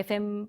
FM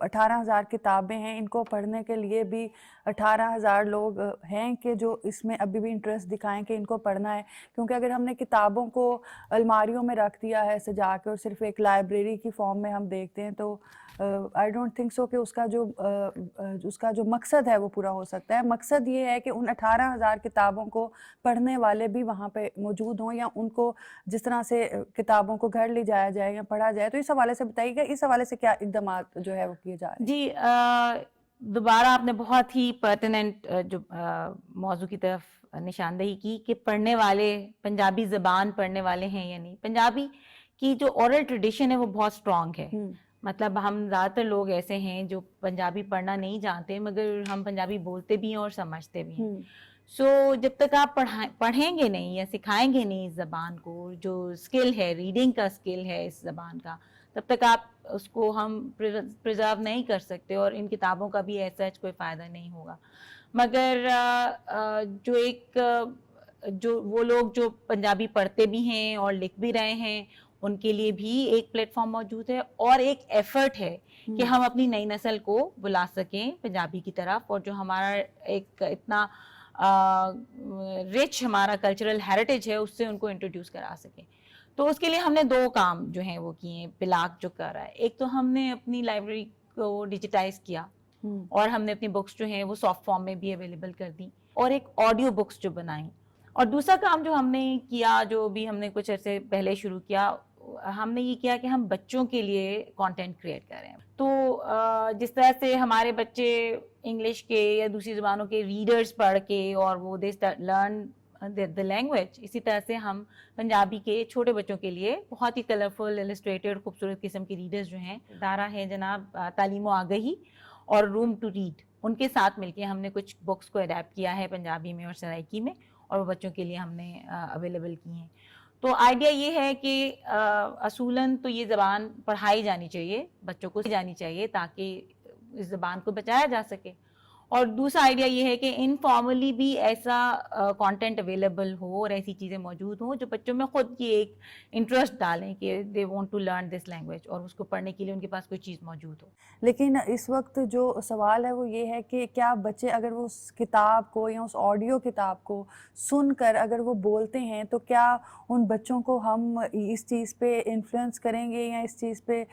18,000 کتابیں ہیں, ان کو پڑھنے کے لیے بھی 18,000 لوگ ہیں کہ جو اس میں ابھی بھی انٹرسٹ دکھائیں کہ ان کو پڑھنا ہے. کیونکہ اگر ہم نے کتابوں کو الماریوں میں رکھ دیا ہے سجا کے اور صرف ایک لائبریری کی فارم میں ہم دیکھتے ہیں تو آئی ڈونٹ تھنک سو کہ اس کا جو مقصد ہے وہ پورا ہو سکتا ہے. مقصد یہ ہے کہ ان 18,000 کتابوں کو پڑھنے والے بھی وہاں پہ موجود ہوں, یا ان کو جس طرح سے کتابوں کو گھر لے جایا جائے یا پڑھا جائے. تو اس حوالے سے بتائیے گا, اس حوالے سے کیا اقدامات جو ہے وہ کیے جا رہے ہیں؟ جی, دوبارہ آپ نے بہت ہی پرٹیننٹ جو موضوع کی طرف نشاندہی کی کہ پڑھنے والے پنجابی زبان پڑھنے والے ہیں یا نہیں. پنجابی کی جو اورل ٹریڈیشن ہے وہ بہت اسٹرانگ ہے. مطلب ہم زیادہ تر لوگ ایسے ہیں جو پنجابی پڑھنا نہیں جانتے مگر ہم پنجابی بولتے بھی ہیں اور سمجھتے بھی ہیں. سو جب تک آپ پڑھیں گے نہیں یا سکھائیں گے نہیں اس زبان کو, جو اسکل ہے ریڈنگ کا اسکل ہے اس زبان کا, تب تک آپ اس کو ہم پرزرو نہیں کر سکتے اور ان کتابوں کا بھی ایسا کوئی فائدہ نہیں ہوگا. مگر جو وہ لوگ جو پنجابی پڑھتے بھی ہیں اور لکھ بھی رہے ہیں ان کے لیے بھی ایک پلیٹ فارم موجود ہے اور ایک ایفرٹ ہے کہ ہم اپنی نئی نسل کو بلا سکیں پنجابی کی طرف, اور جو ہمارا ایک اتنا رچ ہمارا کلچرل ہیریٹیج ہے اس سے ان کو انٹروڈیوس کرا سکیں. تو اس کے لیے ہم نے 2 کام جو ہیں وہ کیے ہیں. پلاک جو کر رہا ہے, ایک تو ہم نے اپنی لائبریری کو ڈیجیٹائز کیا اور ہم نے اپنی بکس جو ہیں وہ سافٹ فارم میں بھی اویلیبل کر دی, اور ایک آڈیو بکس جو بنائیں. اور دوسرا کام جو ہم نے کیا, جو بھی ہم نے کچھ عرصے پہلے شروع کیا, ہم نے یہ کیا کہ ہم بچوں کے لیے کانٹینٹ کریٹ کر رہے ہیں. تو جس طرح سے ہمارے بچے انگلش کے یا دوسری زبانوں کے ریڈرز پڑھ کے اور وہ دے لرن the language, اسی طرح سے ہم پنجابی کے چھوٹے بچوں کے لیے بہت ہی کلرفل السٹریٹڈ خوبصورت قسم کے ریڈرز جو ہیں, ادارہ ہے جناب تعلیم و آگہی اور روم ٹو ریڈ, ان کے ساتھ مل کے ہم نے کچھ بکس کو اڈیپٹ کیا ہے پنجابی میں اور سرائکی میں, اور وہ بچوں کے لیے ہم نے اویلیبل کی ہیں. تو آئیڈیا یہ ہے کہ اصولاً تو یہ زبان پڑھائی جانی چاہیے, بچوں کو جانی چاہیے تاکہ اس زبان کو بچایا جا سکے. اور دوسرا آئیڈیا یہ ہے کہ انفارملی بھی ایسا کانٹینٹ اویلیبل ہو اور ایسی چیزیں موجود ہوں جو بچوں میں خود کی ایک انٹرسٹ ڈالیں کہ they want to learn this language, اور اس کو پڑھنے کے لیے ان کے پاس کوئی چیز موجود ہو. لیکن اس وقت جو سوال ہے وہ یہ ہے کہ کیا بچے اگر وہ اس کتاب کو یا اس آڈیو کتاب کو سن کر اگر وہ بولتے ہیں تو کیا ان بچوں کو ہم اس چیز پہ انفلوئنس کریں گے یا اس چیز پہ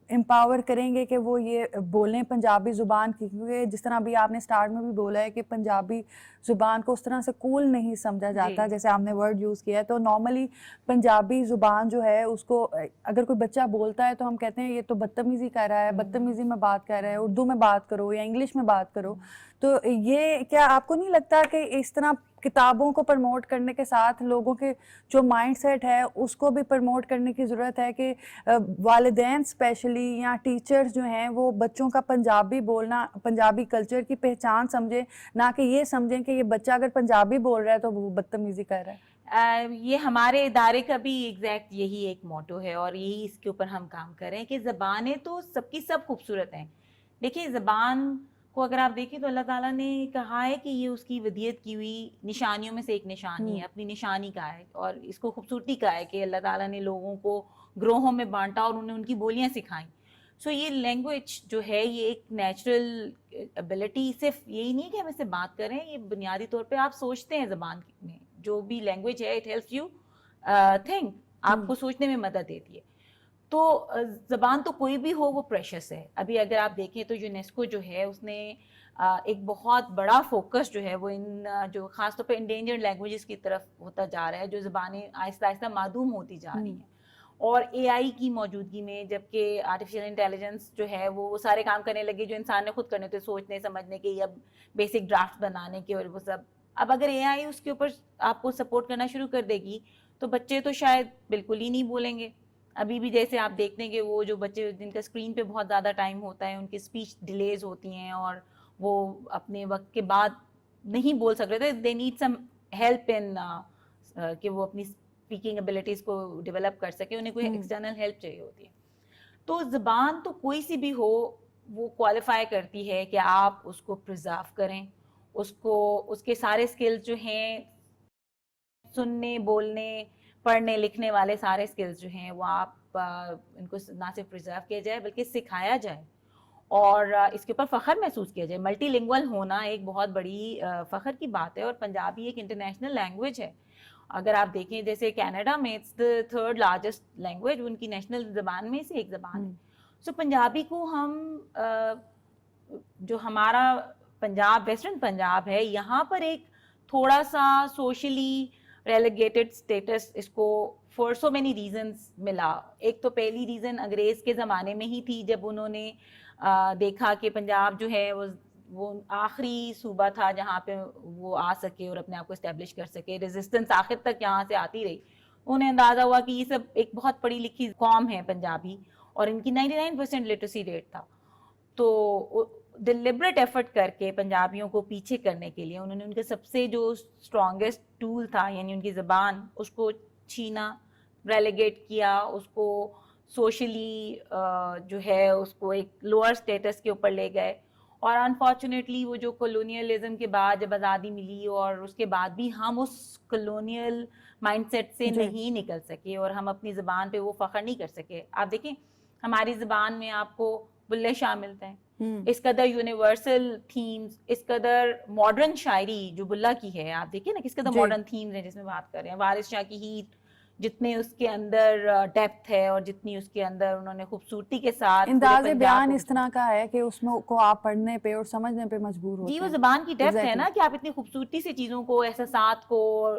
امپاور کریں گے کہ وہ یہ بولیں پنجابی زبان کی؟ کیونکہ جس طرح بھی آپ نے سٹارٹ میں بھی بولا ہے کہ پنجابی زبان کو اس طرح سے کول نہیں سمجھا جاتا جیسے آپ نے ورڈ یوز کیا ہے. تو نارملی پنجابی زبان جو ہے اس کو اگر کوئی بچہ بولتا ہے تو ہم کہتے ہیں یہ تو بدتمیزی کر رہا ہے, بدتمیزی میں بات کر رہا ہے, اردو میں بات کرو یا انگلش میں بات کرو. تو یہ کیا آپ کو نہیں لگتا کہ اس طرح کتابوں کو پرموٹ کرنے کے ساتھ لوگوں کے جو مائنڈ سیٹ ہے اس کو بھی پرموٹ کرنے کی ضرورت ہے کہ والدین اسپیشلی یا ٹیچرز جو ہیں وہ بچوں کا پنجابی بولنا پنجابی کلچر کی پہچان سمجھیں, نہ کہ یہ سمجھیں کہ یہ بچہ اگر پنجابی بول رہا ہے تو وہ بدتمیزی کر رہا ہے؟ یہ ہمارے ادارے کا بھی ایگزیکٹ یہی ایک موٹو ہے اور یہی اس کے اوپر ہم کام کر رہے ہیں کہ زبانیں تو سب کی سب خوبصورت ہیں. دیکھیے زبان کو اگر آپ دیکھیں تو اللہ تعالیٰ نے کہا ہے کہ یہ اس کی ودیت کی ہوئی نشانیوں میں سے ایک نشانی ہے, اپنی نشانی کا ہے, اور اس کو خوبصورتی کا ہے کہ اللہ تعالیٰ نے لوگوں کو گروہوں میں بانٹا اور انہیں ان کی بولیاں سکھائیں. سو یہ لینگویج جو ہے یہ ایک نیچرل ایبلٹی, صرف یہی نہیں کہ ہم اس سے بات کریں, یہ بنیادی طور پہ آپ سوچتے ہیں زبان میں, جو بھی لینگویج ہے اٹ ہیلپس یو تھنک, آپ کو سوچنے میں مدد دیتی ہے. تو زبان تو کوئی بھی ہو وہ پریشس ہے. ابھی اگر آپ دیکھیں تو یونیسکو جو ہے اس نے ایک بہت بڑا فوکس جو ہے وہ ان جو خاص طور پہ انڈینجرڈ لینگویجز کی طرف ہوتا جا رہا ہے, جو زبانیں آہستہ آہستہ معدوم ہوتی جا رہی ہیں. اور اے آئی کی موجودگی میں, جبکہ آرٹیفیشیل انٹیلیجنس جو ہے وہ سارے کام کرنے لگے جو انسان نے خود کرنے تھے, سوچنے سمجھنے کے یا بیسک ڈرافٹ بنانے کے اور وہ سب. اب اگر اے آئی اس کے اوپر آپ کو سپورٹ کرنا شروع کر دے گی تو بچے تو شاید بالکل ہی نہیں بولیں گے. ابھی بھی جیسے آپ دیکھتے ہیں کہ وہ جو بچے جن کا اسکرین پہ بہت زیادہ ٹائم ہوتا ہے ان کی اسپیچ ڈیلیز ہوتی ہیں اور وہ اپنے وقت کے بعد نہیں بول سک رہے تھے, they need some help in کہ وہ اپنی اسپیکنگ ایبلٹیز کو ڈیولپ کر سکے, انہیں کوئی ایکسٹرنل ہیلپ چاہیے ہوتی ہے. تو زبان تو کوئی سی بھی ہو وہ کوالیفائی کرتی ہے کہ آپ اس کو پرزرو کریں, اس کو اس کے سارے اسکلز جو ہیں سننے بولنے پڑھنے لکھنے والے سارے اسکلز جو ہیں وہ آپ ان کو نہ صرف پرزرو کیا جائے بلکہ سکھایا جائے, اور اس کے اوپر فخر محسوس کیا جائے. ملٹی لنگول ہونا ایک بہت بڑی فخر کی بات ہے, اور پنجابی ایک انٹرنیشنل لینگویج ہے. اگر آپ دیکھیں جیسے کینیڈا میں it's the third largest language, ان کی نیشنل زبان میں سے ایک زبان ہے. سو پنجابی کو ہم جو ہمارا پنجاب ویسٹرن پنجاب ہے, یہاں پر ایک تھوڑا سا سوشلی ریلیگیٹڈ اسٹیٹس اس کو فار سو مینی ریزنس ملا. ایک تو پہلی ریزن انگریز کے زمانے میں ہی تھی, جب انہوں نے دیکھا کہ پنجاب جو ہے وہ آخری صوبہ تھا جہاں پہ وہ آ سکے اور اپنے آپ کو اسٹیبلش کر سکے. ریزسٹنس آخر تک یہاں سے آتی رہی. انہیں اندازہ ہوا کہ یہ سب ایک بہت پڑھی لکھی قوم ہے پنجابی, اور ان کی 99% لٹریسی ریٹ تھا. تو ڈیلیبریٹ ایفرٹ کر کے پنجابیوں کو پیچھے کرنے کے لیے انہوں نے ان کے سب سے جو اسٹرانگیسٹ ٹول تھا, یعنی ان کی زبان, اس کو چھینا, ریلیگیٹ کیا, اس کو سوشلی جو ہے اس کو ایک لوور اسٹیٹس کے اوپر لے گئے. اور انفارچونیٹلی وہ جو کولونیلزم کے بعد جب آزادی ملی اور اس کے بعد بھی ہم اس کولونیل مائنڈ سیٹ سے نہیں نکل سکے, اور ہم اپنی زبان پہ وہ فخر نہیں کر سکے. آپ دیکھیں ہماری زبان میں آپ کو بلے شاہ ملتے ہیں, اس قدر یونیورسل تھیمز, اس قدر ماڈرن شاعری جو بلا کی ہے, آپ دیکھیں نا کس قدر ماڈرن تھیمز ہیں جس میں بات کر رہے ہیں. وارث شاہ کی ہیٹ, جتنے اس کے اندر ڈیپتھ ہے اور جتنی اس کے اندر انہوں نے خوبصورتی کے ساتھ انداز بیان اس طرح کا ہے کہ اس میں کو آپ پڑھنے پہ اور سمجھنے پہ مجبور ہوتے ہیں. جی, وہ زبان کی ڈیپتھ ہے نا کہ آپ اتنی خوبصورتی سے چیزوں کو, احساسات کو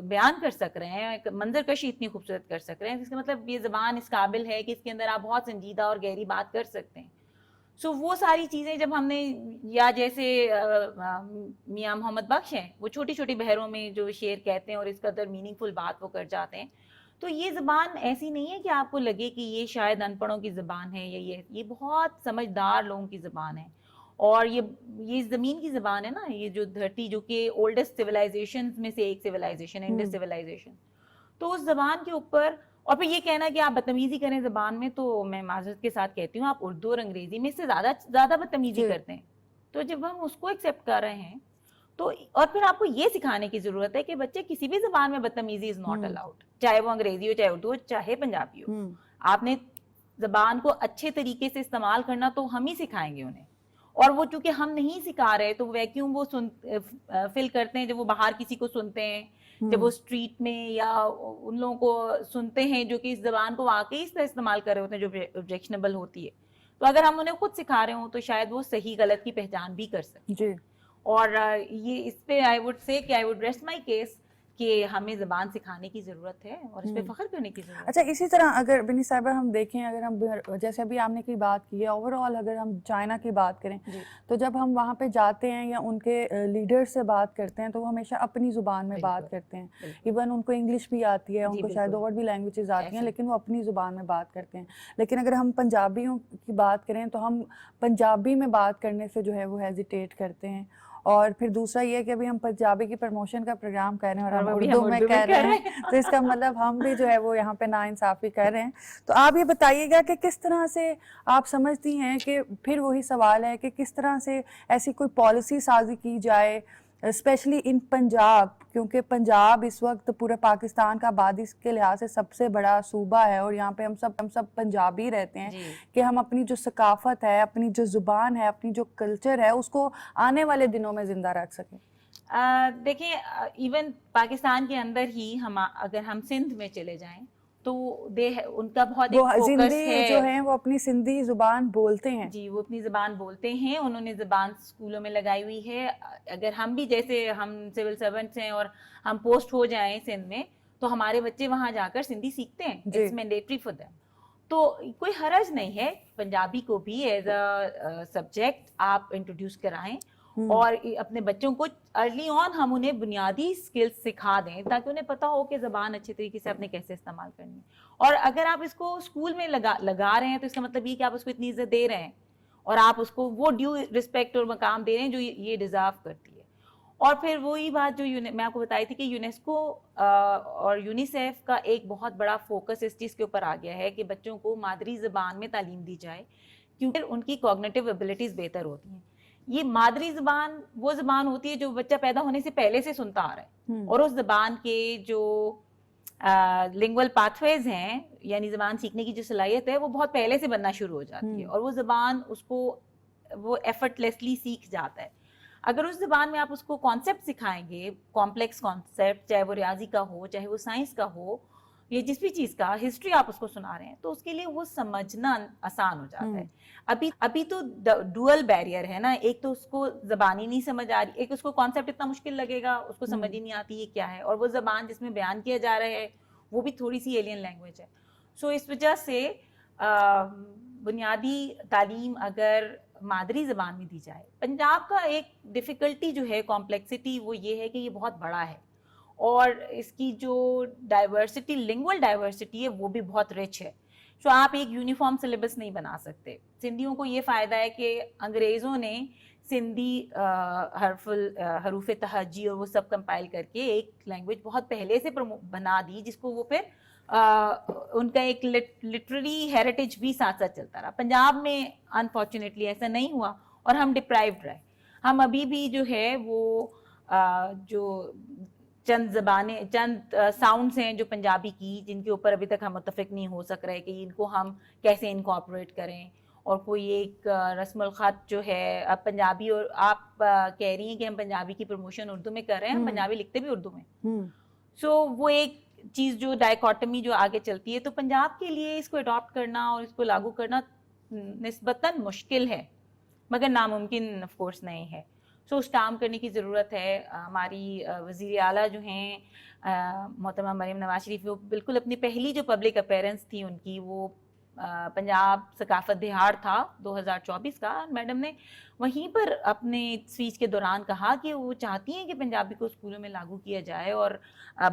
بیان کر سک رہے ہیں, ایک منظر کشی اتنی خوبصورت کر سک رہے ہیں, اس کا مطلب یہ زبان اس قابل ہے کہ اس کے اندر آپ بہت سنجیدہ اور گہری بات کر سکتے ہیں. سو وہ ساری چیزیں جب ہم نے, یا جیسے میاں محمد بخش ہیں, وہ چھوٹی چھوٹی بحروں میں جو شعر کہتے ہیں اور اس قدر میننگ فل بات وہ کر جاتے ہیں. تو یہ زبان ایسی نہیں ہے کہ آپ کو لگے کہ یہ شاید ان پڑھوں کی زبان ہے, یا یہ بہت سمجھدار لوگوں کی زبان ہے. اور یہ زمین کی زبان ہے نا, یہ جو دھرتی, جو کہ اولڈسٹ سویلائزیشن میں سے ایک سویلائزیشن ہے, انڈس سویلائزیشن. تو اس زبان کے اوپر, اور پھر یہ کہنا کہ آپ بدتمیزی کریں زبان میں, تو میں معذرت کے ساتھ کہتی ہوں آپ اردو اور انگریزی میں سے زیادہ بدتمیزی کرتے ہیں. تو جب ہم اس کو ایکسیپٹ کر رہے ہیں تو, اور پھر آپ کو یہ سکھانے کی ضرورت ہے کہ بچے کسی بھی زبان میں بدتمیزی از ناٹ الاؤڈ, چاہے وہ انگریزی ہو, چاہے اردو ہو, چاہے پنجابی ہو. آپ نے زبان کو اچھے طریقے سے استعمال کرنا تو ہم ہی سکھائیں گے انہیں. اور وہ چونکہ ہم نہیں سکھا رہے تو ویکیوم وہ فل کرتے ہیں جب وہ باہر کسی کو سنتے ہیں, جب وہ اسٹریٹ میں یا ان لوگوں کو سنتے ہیں جو کہ اس زبان کو واقعی اس طرح استعمال کر رہے ہوتے ہیں جو آبجیکشنبل ہوتی ہے. تو اگر ہم انہیں خود سکھا رہے ہوں تو شاید وہ صحیح غلط کی پہچان بھی کر سکیں. اور یہ اس پہ آئی وڈ سے کہ I would rest my case کہ ہمیں زبان سکھانے کی ضرورت ہے اور اس پہ فخر کرنے کی ضرورت ہے. اچھا, اسی طرح اگر بنی صاحبہ ہم دیکھیں, اگر ہم جیسے ابھی آپ نے کی بات کی ہے, اوور آل اگر ہم چائنا کی بات کریں تو جب ہم وہاں پہ جاتے ہیں یا ان کے لیڈر سے بات کرتے ہیں تو وہ ہمیشہ اپنی زبان میں بات کرتے ہیں. ایون ان کو انگلش بھی آتی ہے, ان کو شاید اور بھی لینگویجز آتی ہیں, لیکن وہ اپنی زبان میں بات کرتے ہیں. لیکن اگر ہم پنجابیوں کی بات کریں تو ہم پنجابی میں بات کرنے سے جو ہے وہ ہیزیٹیٹ کرتے ہیں. اور پھر دوسرا یہ کہ ابھی ہم پنجابی کی پروموشن کا پروگرام کر رہے ہیں اور ہم اردو میں کہہ رہے ہیں, تو اس کا مطلب ہم بھی جو ہے وہ یہاں پہ ناانصافی کر رہے ہیں. تو آپ یہ بتائیے گا کہ کس طرح سے آپ سمجھتی ہیں کہ پھر وہی سوال ہے کہ کس طرح سے ایسی کوئی پالیسی سازی کی جائے, اسپیشلی ان پنجاب, کیونکہ پنجاب اس وقت پورے پاکستان کا آبادی کے لحاظ سے سب سے بڑا صوبہ ہے, اور یہاں پہ ہم سب پنجابی رہتے ہیں, کہ ہم اپنی جو ثقافت ہے, اپنی جو زبان ہے, اپنی جو کلچر ہے, اس کو آنے والے دنوں میں زندہ رکھ سکیں. دیکھیں ایون پاکستان کے اندر ہی اگر ہم سندھ میں چلے جائیں تو ان کا بہت ایک فوکس ہے, جو ہیں وہ اپنی سندھی زبان بولتے ہیں. جی, وہ اپنی زبان بولتے ہیں, انہوں نے زبان اسکولوں میں لگائی ہوئی ہے. اگر ہم بھی جیسے ہم سول سرونٹس ہیں اور ہم پوسٹ ہو جائیں سندھ میں تو ہمارے بچے وہاں جا کر سندھی سیکھتے ہیں, اٹس مینڈیٹری فار دیم. تو کوئی حرج نہیں ہے پنجابی کو بھی ایز اے سبجیکٹ آپ انٹروڈیوس کرائیں, اور اپنے بچوں کو ارلی آن ہم انہیں بنیادی اسکلس سکھا دیں تاکہ انہیں پتہ ہو کہ زبان اچھے طریقے سے آپ نے کیسے استعمال کرنی ہے. اور اگر آپ اس کو اسکول میں لگا رہے ہیں تو اس کا مطلب یہ کہ آپ اس کو اتنی عزت دے رہے ہیں اور آپ اس کو وہ ڈیو رسپیکٹ اور مقام دے رہے ہیں جو یہ ڈیزرو کرتی ہے. اور پھر وہی بات جو میں آپ کو بتائی تھی کہ یونیسکو اور یونیسیف کا ایک بہت بڑا فوکس اس چیز کے اوپر آ گیا ہے کہ بچوں کو مادری زبان میں تعلیم دی جائے کیونکہ ان کی کوگنیٹو ایبلٹیز بہتر ہوتی ہیں. یہ مادری زبان وہ زبان ہوتی ہے جو بچہ پیدا ہونے سے پہلے سے سنتا آ رہا ہے, اور اس زبان کے جو لنگول پاتھ ویز ہیں, یعنی زبان سیکھنے کی جو صلاحیت ہے, وہ بہت پہلے سے بننا شروع ہو جاتی ہے, اور وہ زبان اس کو وہ ایفرٹلیسلی سیکھ جاتا ہے. اگر اس زبان میں آپ اس کو کانسیپٹ سکھائیں گے, کمپلیکس کانسیپٹ, چاہے وہ ریاضی کا ہو, چاہے وہ سائنس کا ہو, یا جس بھی چیز کا ہسٹری آپ اس کو سنا رہے ہیں, تو اس کے لیے وہ سمجھنا آسان ہو جاتا ہے. ابھی تو ڈوئل بیریئر ہے نا, ایک تو اس کو زبان ہی نہیں سمجھ آ رہی, ایک اس کو کانسیپٹ اتنا مشکل لگے گا, اس کو سمجھ ہی نہیں آتی یہ کیا ہے, اور وہ زبان جس میں بیان کیا جا رہا ہے وہ بھی تھوڑی سی ایلین لینگویج ہے. سو اس وجہ سے بنیادی تعلیم اگر مادری زبان میں دی جائے. پنجاب کا ایک ڈیفیکلٹی جو ہے, کمپلیکسٹی, وہ یہ ہے کہ یہ بہت بڑا ہے, اور اس کی جو ڈائیورسٹی, لنگول ڈائیورسٹی ہے, وہ بھی بہت رچ ہے. سو آپ ایک یونیفارم سلیبس نہیں بنا سکتے. سندھیوں کو یہ فائدہ ہے کہ انگریزوں نے سندھی حروف تہجی اور وہ سب کمپائل کر کے ایک لینگویج بہت پہلے سے بنا دی, جس کو وہ پھر ان کا ایک لٹریری ہیریٹیج بھی ساتھ ساتھ چلتا رہا. پنجاب میں انفارچونیٹلی ایسا نہیں ہوا, اور ہم ڈپرائیوڈ رہے. ہم ابھی بھی جو ہے وہ جو چند ساؤنڈس ہیں جو پنجابی کی, جن کے اوپر ابھی تک ہم متفق نہیں ہو سک رہے کہ ان کو ہم کیسے انکارپوریٹ کریں. اور کوئی ایک رسم الخط جو ہے, اب پنجابی, اور آپ کہہ رہی ہیں کہ ہم پنجابی کی پروموشن اردو میں کر رہے ہیں, ہم پنجابی لکھتے بھی اردو میں. سو وہ ایک چیز جو ڈائیکاٹمی جو آگے چلتی ہے, تو پنجاب کے لیے اس کو اڈاپٹ کرنا اور اس کو لاگو کرنا نسبتاً مشکل ہے, مگر ناممکن آف کورس نہیں ہے. سو اس کام کرنے کی ضرورت ہے. ہماری وزیر اعلیٰ جو ہیں محترمہ مریم نواز شریف, وہ بالکل اپنی پہلی جو پبلک اپیرنس تھی ان کی, وہ پنجاب ثقافت دہاڑ تھا 2024 کا. میڈم نے وہیں پر اپنے اسپیچ کے دوران کہا کہ وہ چاہتی ہیں کہ پنجابی کو اسکولوں میں لاگو کیا جائے, اور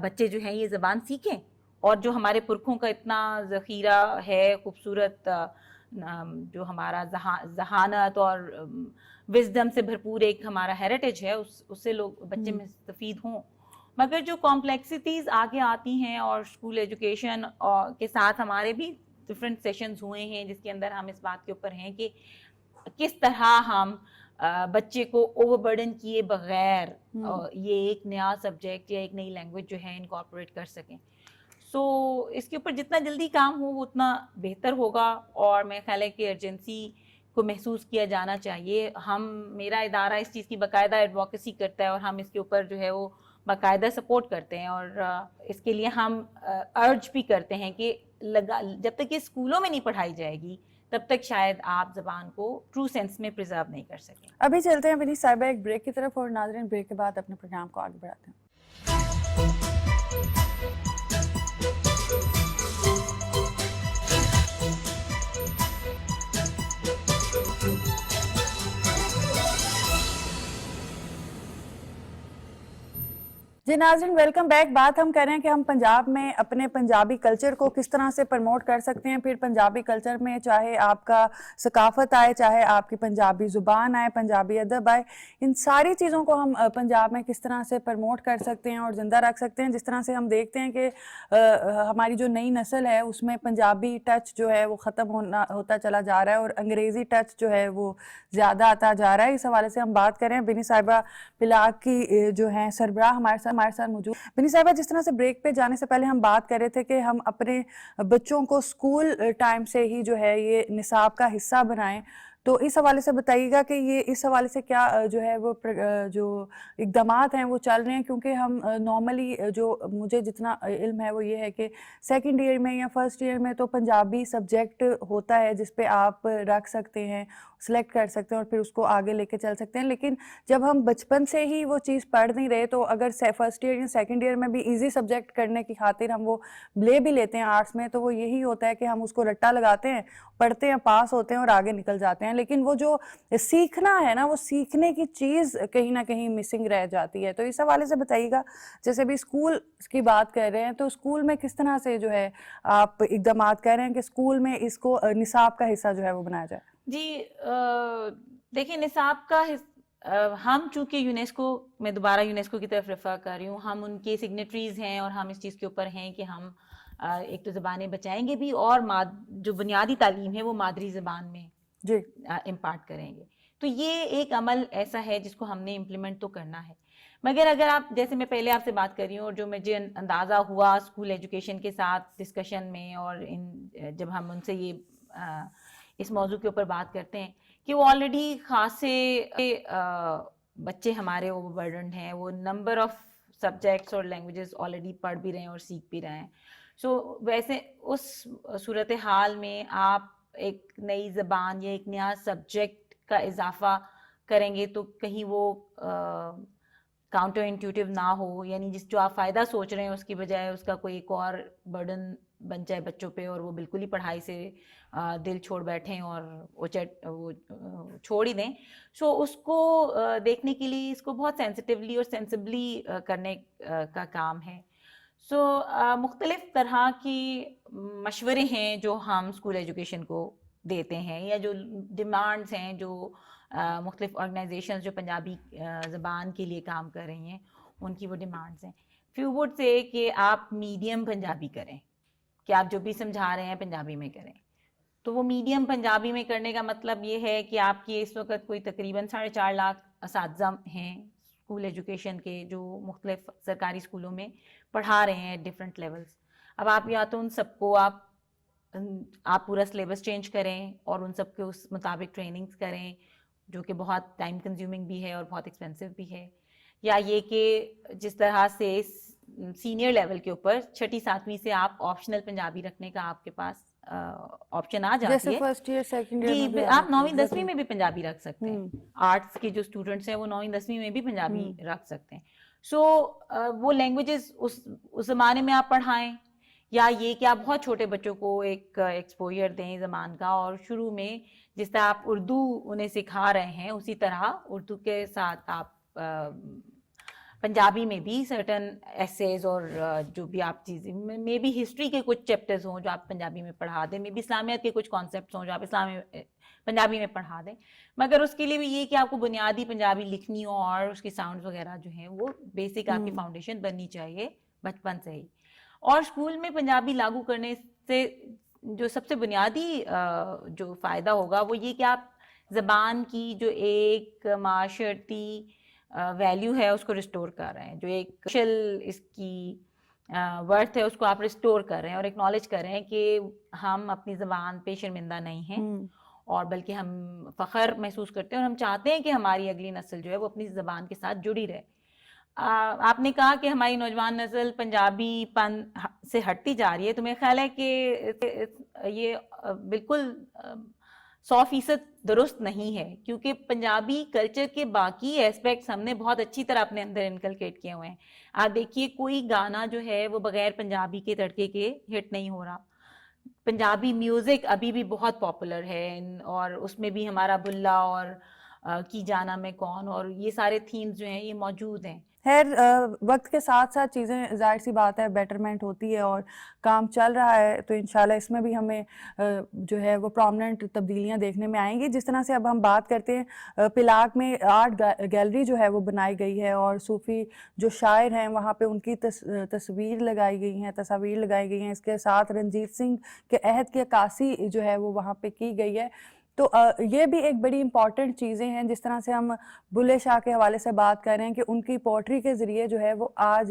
بچے جو ہیں یہ زبان سیکھیں, اور جو ہمارے پرکھوں کا اتنا ذخیرہ ہے, خوبصورت جو ہمارا ذہانت اور وزڈم سے بھرپور ایک ہمارا ہیریٹیج ہے, اس سے لوگ بچے مستفید ہوں. مگر جو کمپلیکسٹیز آگے آتی ہیں, اور اسکول ایجوکیشن کے ساتھ ہمارے بھی ڈفرینٹ سیشنز ہوئے ہیں, جس کے اندر ہم اس بات کے اوپر ہیں کہ کس طرح ہم بچے کو اوور برڈن کیے بغیر یہ ایک نیا سبجیکٹ یا ایک نئی لینگویج جو ہے انکارپوریٹ کر سکیں. سو اس کے اوپر جتنا جلدی کام ہو وہ اتنا بہتر ہوگا, اور میرا خیال ہے کہ ارجنسی کو محسوس کیا جانا چاہیے. میرا ادارہ اس چیز کی باقاعدہ ایڈووکیسی کرتا ہے, اور ہم اس کے اوپر جو ہے وہ باقاعدہ سپورٹ کرتے ہیں, اور اس کے لیے ہم ارج بھی کرتے ہیں کہ جب تک یہ اسکولوں میں نہیں پڑھائی جائے گی, تب تک شاید آپ زبان کو ٹرو سینس میں پرزرو نہیں کر سکیں. ابھی چلتے ہیں ونی صاحبہ ایک بریک کی طرف, اور ناظرین بریک کے بعد اپنے پروگرام کو آگے بڑھاتے ہیں. جی ناظرین, ویلکم بیک. بات ہم کر رہے ہیں کہ ہم پنجاب میں اپنے پنجابی کلچر کو کس طرح سے پروموٹ کر سکتے ہیں. پھر پنجابی کلچر میں چاہے آپ کا ثقافت آئے, چاہے آپ کی پنجابی زبان آئے, پنجابی ادب آئے, ان ساری چیزوں کو ہم پنجاب میں کس طرح سے پروموٹ کر سکتے ہیں اور زندہ رکھ سکتے ہیں. جس طرح سے ہم دیکھتے ہیں کہ ہماری جو نئی نسل ہے اس میں پنجابی ٹچ جو ہے وہ ختم ہوتا چلا جا رہا ہے, اور انگریزی ٹچ جو ہے وہ زیادہ آتا جا رہا ہے. اس حوالے سے ہم بات کریں بنی صاحبہ پلاک کی جو ہیں سربراہ ہمارے ساتھ موجود. بنی صاحبہ, جس طرح سے بریک پہ جانے سے پہلے ہم بات کر رہے تھے کہ ہم اپنے بچوں کو اسکول ٹائم سے ہی جو ہے یہ نصاب کا حصہ بنائیں, تو اس حوالے سے بتائیے گا کہ یہ اس حوالے سے کیا جو ہے وہ جو اقدامات ہیں وہ چل رہے ہیں. کیونکہ ہم نارملی جو مجھے جتنا علم ہے وہ یہ ہے کہ سیکنڈ ایئر میں یا فرسٹ ایئر میں تو پنجابی سبجیکٹ ہوتا ہے جس پہ آپ رکھ سکتے ہیں, سلیکٹ کر سکتے ہیں, اور پھر اس کو آگے لے کے چل سکتے ہیں. لیکن جب ہم بچپن سے ہی وہ چیز پڑھ نہیں رہے, تو اگر فرسٹ ایئر یا سیکنڈ ایئر میں بھی ایزی سبجیکٹ کرنے کی خاطر ہم وہ لے بھی لیتے ہیں آرٹس میں, تو وہ یہی ہوتا ہے کہ ہم اس کو رٹا لگاتے ہیں, پڑھتے ہیں, پاس ہوتے ہیں اور آگے نکل جاتے ہیں. لیکن وہ جو سیکھنا ہے نا, وہ سیکھنے کی چیز کہیں نہ کہیں مسنگ رہ جاتی ہے. تو اس حوالے سے بتائیے گا, جیسے بھی اسکول کی بات کر رہے ہیں, تو اسکول میں کس طرح سے جو ہے آپ اقدامات کر رہے ہیں کہ اسکول میں اس کو نصاب کا حصہ جو ہے وہ بنایا جائے؟ جی دیکھیں, نصاب کا ہم چونکہ یونیسکو میں دوبارہ یونیسکو کی طرف ریفر کر رہی ہوں, ہم ان کے سگنیٹریز ہیں, اور ہم اس چیز کے اوپر ہیں کہ ہم ایک تو زبانیں بچائیں گے بھی, اور جو بنیادی تعلیم ہے وہ مادری زبان میں جی امپارٹ کریں گے. تو یہ ایک عمل ایسا ہے جس کو ہم نے امپلیمنٹ تو کرنا ہے. مگر اگر آپ, جیسے میں پہلے آپ سے بات کر رہی ہوں, اور جو مجھے اندازہ ہوا اسکول ایجوکیشن کے ساتھ ڈسکشن میں, اور جب ہم ان سے یہ اس موضوع کے اوپر بات کرتے ہیں کہ وہ آلریڈی خاصے بچے ہمارے اوور برڈنڈ ہیں, وہ نمبر آف سبجیکٹس اور لینگویجز آلریڈی پڑھ بھی رہے ہیں اور سیکھ بھی رہے ہیں. سو ویسے اس صورتحال میں آپ ایک نئی زبان یا ایک نیا سبجیکٹ کا اضافہ کریں گے تو کہیں وہ کاؤنٹر انٹیوٹیو نہ ہو, یعنی جو آپ فائدہ سوچ رہے ہیں اس کی بجائے اس کا کوئی ایک اور برڈن بن جائے بچوں پہ, اور وہ بالکل ہی پڑھائی سے دل چھوڑ بیٹھیں اور وہ چھوڑ ہی دیں. سو اس کو دیکھنے کے لیے اس کو بہت سینسٹیولی اور سینسبلی کرنے کا کام ہے. سو مختلف طرح کی مشورے ہیں جو ہم اسکول ایجوکیشن کو دیتے ہیں, یا جو ڈیمانڈز ہیں جو مختلف آرگنائزیشنز جو پنجابی زبان کے لیے کام کر رہی ہیں ان کی وہ ڈیمانڈز ہیں. فیو وڈ سے کہ آپ میڈیم پنجابی کریں, کہ آپ جو بھی سمجھا رہے ہیں پنجابی میں کریں. تو وہ میڈیم پنجابی میں کرنے کا مطلب یہ ہے کہ آپ کی اس وقت کوئی تقریباً 4.5 لاکھ اساتذہ ہیں اسکول ایجوکیشن کے جو مختلف سرکاری اسکولوں میں پڑھا رہے ہیں ڈفرینٹ لیولز. اب آپ یا تو ان سب کو آپ پورا سلیبس چینج کریں اور ان سب کے اس مطابق ٹریننگز کریں جو کہ بہت ٹائم کنزیومنگ بھی ہے اور بہت ایکسپینسو بھی ہے, یا یہ کہ جس طرح سے سینئر لیول کے اوپر 6ٹھی 7ویں سے آپ آپشنل پنجابی رکھنے کا آپ کے پاس آپشن آ جاتی ہے. فرسٹ ایئر سیکنڈ ایئر جی, آپ 9ویں 10ویں میں بھی پنجابی رکھ سکتے ہیں. آرٹس کے جو اسٹوڈنٹس ہیں وہ 9ویں 10ویں میں بھی پنجابی رکھ سکتے ہیں. سو وہ لینگویجز اس زمانے میں آپ پڑھائیں, یا یہ کہ آپ بہت چھوٹے بچوں کو ایک ایکسپوجر دیں زبان کا, اور شروع میں جس طرح آپ اردو انہیں سکھا رہے ہیں اسی طرح اردو کے ساتھ آپ پنجابی میں بھی سرٹن ایسیز اور جو بھی آپ چیزیں میں بھی ہسٹری کے کچھ چیپٹرز ہوں جو آپ پنجابی میں پڑھا دیں, میں بھی اسلامیات کے کچھ کانسیپٹس ہوں جو آپ پنجابی میں پڑھا دیں. مگر اس کے لیے بھی یہ کہ آپ کو بنیادی پنجابی لکھنی ہو اور اس کی ساؤنڈز وغیرہ جو ہیں وہ بیسک آپ کی فاؤنڈیشن بننی چاہیے بچپن سے ہی. اور اسکول میں پنجابی لاگو کرنے سے جو سب سے بنیادی جو فائدہ ہوگا وہ یہ کہ آپ زبان کی جو ایک معاشرتی ویلیو ہے اس کو ریسٹور کر رہے ہیں, جو ایک سوشل اس کی ورتھ ہے اس کو آپ ریسٹور کر رہے ہیں اور ایکنالج کر رہے ہیں کہ ہم اپنی زبان پہ شرمندہ نہیں ہیں, اور بلکہ ہم فخر محسوس کرتے ہیں اور ہم چاہتے ہیں کہ ہماری اگلی نسل جو ہے وہ اپنی زبان کے ساتھ جڑی رہے. آپ نے کہا کہ ہماری نوجوان نسل پنجابی پن سے ہٹتی جا رہی ہے, تو میرا خیال ہے کہ یہ بالکل 100% درست نہیں ہے, کیونکہ پنجابی کلچر کے باقی ایسپیکٹس ہم نے بہت اچھی طرح اپنے اندر انکلکیٹ کیے ہوئے ہیں. آپ دیکھیے کوئی گانا جو ہے وہ بغیر پنجابی کے تڑکے کے ہٹ نہیں ہو رہا. پنجابی میوزک ابھی بھی بہت پاپولر ہے, اور اس میں بھی ہمارا بلا اور کی جانا میں کون اور یہ سارے تھیمز جو ہیں یہ موجود ہیں. خیر وقت کے ساتھ ساتھ چیزیں ظاہر سی بات ہے بیٹرمنٹ ہوتی ہے اور کام چل رہا ہے, تو انشاءاللہ اس میں بھی ہمیں جو ہے وہ پرومننٹ تبدیلیاں دیکھنے میں آئیں گی. جس طرح سے اب ہم بات کرتے ہیں پلاگ میں آرٹ گیلری جو ہے وہ بنائی گئی ہے, اور صوفی جو شاعر ہیں وہاں پہ ان کی تصاویر لگائی گئی ہیں. اس کے ساتھ رنجیت سنگھ کے عہد کی عکاسی جو ہے وہ وہاں پہ کی گئی ہے. تو یہ بھی ایک بڑی امپورٹنٹ چیزیں ہیں. جس طرح سے ہم بلے شاہ کے حوالے سے بات کر رہے ہیں کہ ان کی پوئٹری کے ذریعے جو ہے وہ آج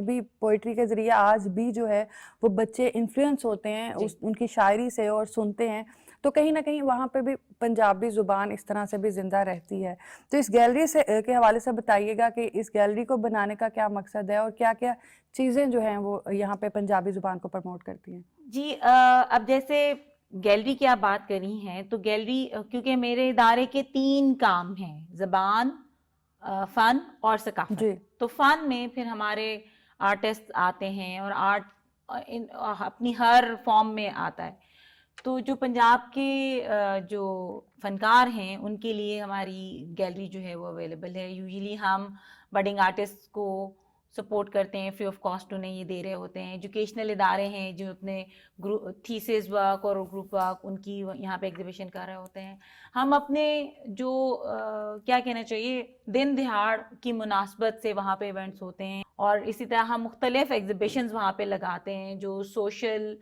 بھی جو ہے وہ بچے انفلوئنس ہوتے ہیں ان کی شاعری سے اور سنتے ہیں, تو کہیں نہ کہیں وہاں پہ بھی پنجابی زبان اس طرح سے بھی زندہ رہتی ہے. تو اس گیلری سے کے حوالے سے بتائیے گا کہ اس گیلری کو بنانے کا کیا مقصد ہے اور کیا کیا چیزیں جو ہیں وہ یہاں پہ پنجابی زبان کو پروموٹ کرتی ہیں. جی, اب جیسے گیلری کی آپ بات کر رہی ہیں, تو گیلری کیونکہ میرے ادارے کے 3 کام ہیں, زبان, فن اور ثقافت. جی. تو فن میں پھر ہمارے آرٹسٹ آتے ہیں اور آرٹ اپنی ہر فارم میں آتا ہے. تو جو پنجاب کے جو فنکار ہیں ان کے لیے ہماری گیلری جو ہے وہ اویلیبل ہے. یوزلی ہم بڈنگ آرٹسٹ کو سپورٹ کرتے ہیں, فری آف کاسٹ انہیں یہ دے رہے ہوتے ہیں. ایجوکیشنل ادارے ہیں جو اپنے تھیسز ورک اور گروپ ورک ان کی یہاں پہ ایگزیبیشن کر رہے ہوتے ہیں. ہم اپنے جو کیا کہنا چاہیے دن دہاڑ کی مناسبت سے وہاں پہ ایونٹس ہوتے ہیں, اور اسی طرح ہم مختلف ایگزیبیشنز وہاں پہ لگاتے ہیں جو سوشل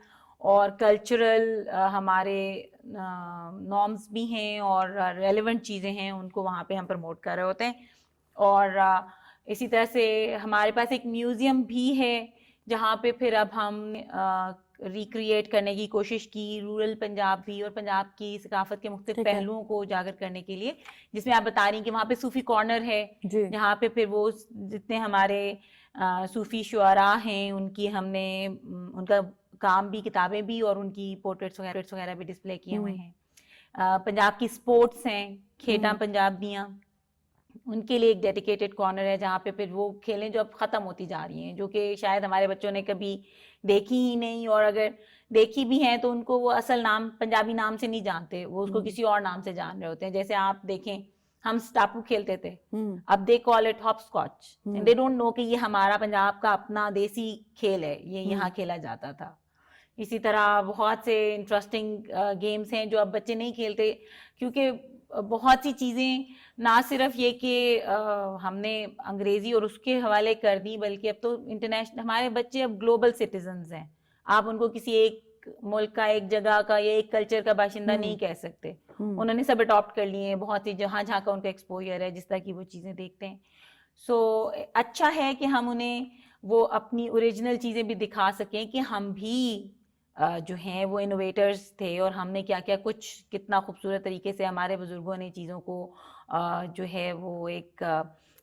اور کلچرل ہمارے نارمز بھی ہیں اور ریلیونٹ چیزیں ہیں ان کو وہاں پہ ہم پروموٹ کر رہے ہوتے ہیں. اور اسی طرح سے ہمارے پاس ایک میوزیم بھی ہے جہاں پہ پھر اب ہم ریکریٹ کرنے کی کوشش کی رورل پنجاب بھی اور پنجاب کی ثقافت کے مختلف پہلوؤں کو اجاگر کرنے کے لیے، جس میں آپ بتا رہی ہیں کہ وہاں پہ صوفی کارنر ہے جہاں پہ پھر وہ جتنے ہمارے صوفی شعراء ہیں ان کی ہم نے ان کا کام بھی، کتابیں بھی اور ان کی پورٹریٹس وغیرہ بھی ڈسپلے کیے ہوئے ہیں. پنجاب کی سپورٹس ہیں، کھیٹاں پنجابیاں، ان کے لیے ایک ڈیڈیکیٹڈ کارنر ہے جہاں پہ پھر وہ کھیلیں جو اب ختم ہوتی جا رہی ہیں، جو کہ شاید ہمارے بچوں نے کبھی دیکھی ہی نہیں، اور اگر دیکھی بھی ہیں تو ان کو وہ اصل نام پنجابی نام سے نہیں جانتے، وہ اس کو کسی اور نام سے جان رہے ہوتے ہیں. جیسے آپ دیکھیں ہم سٹاپو کھیلتے تھے، اب they call it hopscotch, they don't know کہ یہ ہمارا پنجاب کا اپنا دیسی کھیل ہے، یہ یہاں کھیلا جاتا تھا. اسی طرح بہت سے انٹرسٹنگ گیمز ہیں جو اب بچے نہیں کھیلتے، کیونکہ بہت سی چیزیں نہ صرف یہ کہ ہم نے انگریزی اور اس کے حوالے کر دی، بلکہ اب تو انٹرنیشنل ہمارے بچے اب گلوبل سٹیزنز ہیں. آپ ان کو کسی ایک ملک کا، ایک جگہ کا یا ایک کلچر کا باشندہ نہیں کہہ سکتے. انہوں نے سب اڈاپٹ کر لیے ہیں، بہت سی جہاں جہاں کا ان کا ایکسپوجر ہے، جس طرح کی وہ چیزیں دیکھتے ہیں. سو اچھا ہے کہ ہم انہیں وہ اپنی اوریجنل چیزیں بھی دکھا سکیں کہ ہم بھی جو ہیں وہ انوویٹرز تھے، اور ہم نے کیا کیا کچھ کتنا خوبصورت طریقے سے ہمارے بزرگوں نے چیزوں کو جو ہے وہ ایک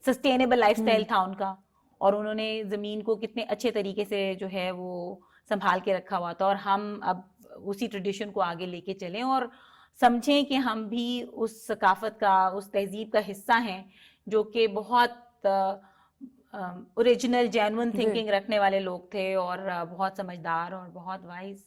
سسٹینیبل لائف سٹائل تھا ان کا، اور انہوں نے زمین کو کتنے اچھے طریقے سے جو ہے وہ سنبھال کے رکھا ہوا تھا. اور ہم اب اسی ٹریڈیشن کو آگے لے کے چلیں اور سمجھیں کہ ہم بھی اس ثقافت کا، اس تہذیب کا حصہ ہیں جو کہ بہت اوریجنل جینون تھنکنگ رکھنے والے لوگ تھے، اور بہت سمجھدار اور بہت وائز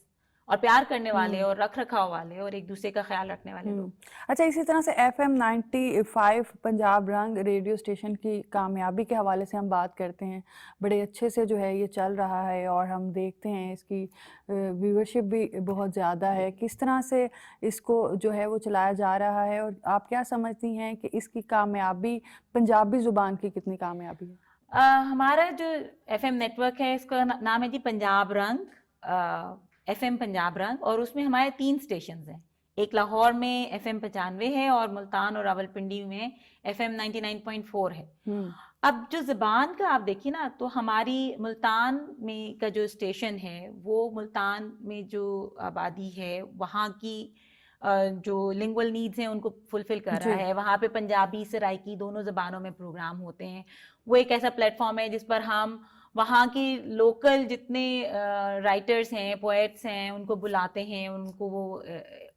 اور پیار کرنے والے اور رکھ رکھاؤ والے اور ایک دوسرے کا خیال رکھنے والے لوگ. اچھا، اسی طرح سے FM 95 پنجاب رنگ ریڈیو اسٹیشن کی کامیابی کے حوالے سے ہم بات کرتے ہیں. بڑے اچھے سے جو ہے یہ چل رہا ہے اور ہم دیکھتے ہیں اس کی ویورشپ بھی بہت زیادہ ہے. کس طرح سے اس کو جو ہے وہ چلایا جا رہا ہے، اور آپ کیا سمجھتی ہیں کہ اس کی کامیابی پنجابی زبان کی کتنی کامیابی ہے؟ ہمارا جو FM نیٹ ورک ہے اس کا نام ہے جی پنجاب رنگ، FM پنجاب رنگ، اور اس میں ہمارے 3 اسٹیشنز ہیں. ایک لاہور میں FM 95 ہے، اور ملتان اور راولپنڈی میں FM 99.4 ہے. اب جو زبان کا آپ دیکھیے نا، تو ہماری ملتان میں کا جو اسٹیشن ہے وہ ملتان میں جو آبادی ہے وہاں کی جو لنگول نیڈز ہیں ان کو فلفل کر رہا ہے. وہاں پہ پنجابی سرائکی دونوں زبانوں میں پروگرام ہوتے ہیں. وہ ایک ایسا پلیٹ فارم ہے جس پر ہم وہاں کی لوکل جتنے رائٹرز ہیں، پوئٹس ہیں، ان کو بلاتے ہیں، ان کو وہ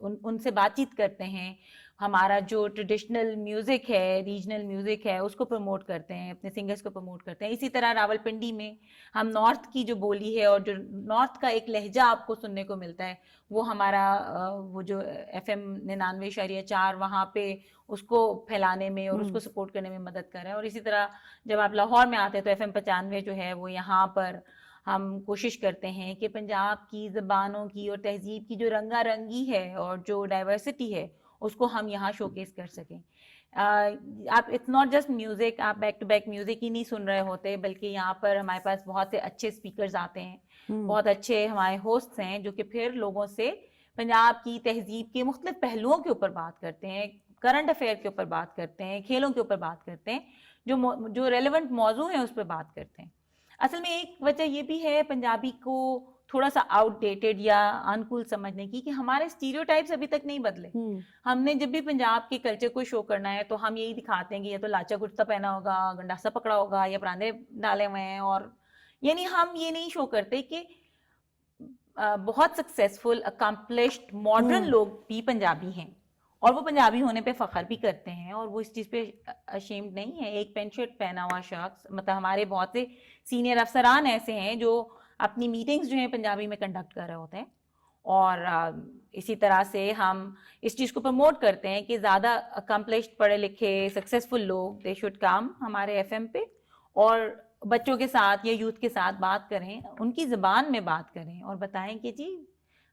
ان سے بات چیت کرتے ہیں. ہمارا جو ٹریڈیشنل میوزک ہے، ریجنل میوزک ہے، اس کو پروموٹ کرتے ہیں، اپنے سنگرز کو پروموٹ کرتے ہیں. اسی طرح راولپنڈی میں ہم نارتھ کی جو بولی ہے اور جو نارتھ کا ایک لہجہ آپ کو سننے کو ملتا ہے، وہ ہمارا وہ جو FM 99.4 وہاں پہ اس کو پھیلانے میں اور اس کو سپورٹ کرنے میں مدد کر رہا ہے. اور اسی طرح جب آپ لاہور میں آتے ہیں تو FM 95 جو ہے وہ یہاں پر ہم کوشش کرتے ہیں کہ پنجاب کی زبانوں کی اور تہذیب کی جو رنگا رنگی ہے اور جو ڈائیورسٹی ہے اس کو ہم یہاں شوکیس کر سکیں. آپ اٹس ناٹ جسٹ میوزک، آپ بیک ٹو بیک میوزک ہی نہیں سن رہے ہوتے، بلکہ یہاں پر ہمارے پاس بہت سے اچھے اسپیکرز آتے ہیں، بہت اچھے ہمارے ہوسٹس ہیں جو کہ پھر لوگوں سے پنجاب کی تہذیب کے مختلف پہلوؤں کے اوپر بات کرتے ہیں، کرنٹ افیئر کے اوپر بات کرتے ہیں، کھیلوں کے اوپر بات کرتے ہیں، جو ریلیونٹ موضوع ہیں اس پہ بات کرتے ہیں. اصل میں ایک وجہ یہ بھی ہے پنجابی کو تھوڑا سا آؤٹ ڈیٹڈ یا انکول سمجھنے کی کہ ہمارے اسٹیریوٹائپس ابھی تک نہیں بدلے. ہم نے جب بھی پنجاب کے کلچر کو شو کرنا ہے تو ہم یہی دکھاتے ہیں کہ یا تو لاچا کرتا پہنا ہوگا، گنڈاسا پکڑا ہوگا، یا پراندے ڈالے ہوئے ہیں، اور یعنی ہم یہ نہیں شو کرتے کہ بہت سکسیسفل اکمپلشڈ ماڈرن لوگ بھی پنجابی ہیں اور وہ پنجابی ہونے پہ فخر بھی کرتے ہیں اور وہ اس چیز پہ اشیمڈ نہیں ہے. ایک پینٹ شرٹ پہنا ہوا شخص، مطلب ہمارے بہت سے سینئر افسران ایسے ہیں جو اپنی میٹنگز جو ہیں پنجابی میں کنڈکٹ کر رہے ہوتے ہیں. اور اسی طرح سے ہم اس چیز کو پروموٹ کرتے ہیں کہ زیادہ اکمپلشڈ پڑھے لکھے سکسیسفل لوگ دے شوڈ کم ہمارے FM پہ اور بچوں کے ساتھ یا یوتھ کے ساتھ بات کریں، ان کی زبان میں بات کریں اور بتائیں کہ جی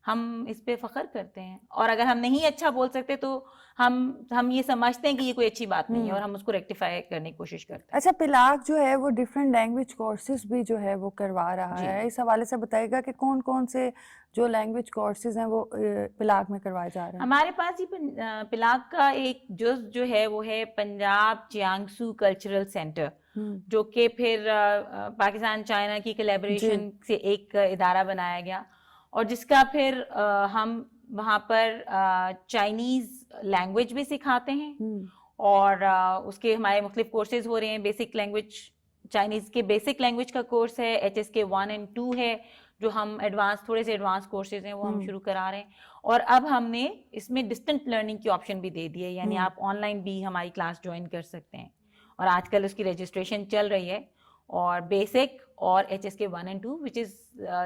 ہم اس پہ فخر کرتے ہیں. اور اگر ہم نہیں اچھا بول سکتے تو ہم یہ سمجھتے ہیں کہ یہ کوئی اچھی بات نہیں ہے اور ہم اس کو ریکٹیفائی کرنے کی کوشش کرتے ہیں. اچھا، پلاک جو ہے وہ ڈفرینٹ لینگویج کورسز بھی جو ہے وہ کروا رہا ہے، اس حوالے سے بتائے گا کہ کون کون سے جو لینگویج کورسز ہیں وہ پلاک میں کروائے جا رہے ہیں؟ ہمارے پاس پلاک کا ایک جز جو ہے وہ ہے پنجاب جیانگسو کلچرل سینٹر، جو کہ پھر پاکستان چائنا کی کولیبریشن سے ایک ادارہ بنایا گیا اور جس کا پھر ہم وہاں پر چائنیز لینگویج بھی سکھاتے ہیں اور اس کے ہمارے مختلف کورسز ہو رہے ہیں. بیسک لینگویج چائنیز کے بیسک لینگویج کا کورس ہے, HSK 1 and 2 ہے, جو ہم ایڈوانس تھوڑے سے ایڈوانس کورسز ہیں وہ ہم شروع کرا رہے ہیں. اور اب ہم نے اس میں ڈسٹنٹ لرننگ کی آپشن بھی دے دی ہے, یعنی آپ آن لائن بھی ہماری کلاس جوائن کر سکتے ہیں. اور آج کل اس کی رجسٹریشن چل رہی ہے. اور بیسک اور HSK 1 and 2 وچ از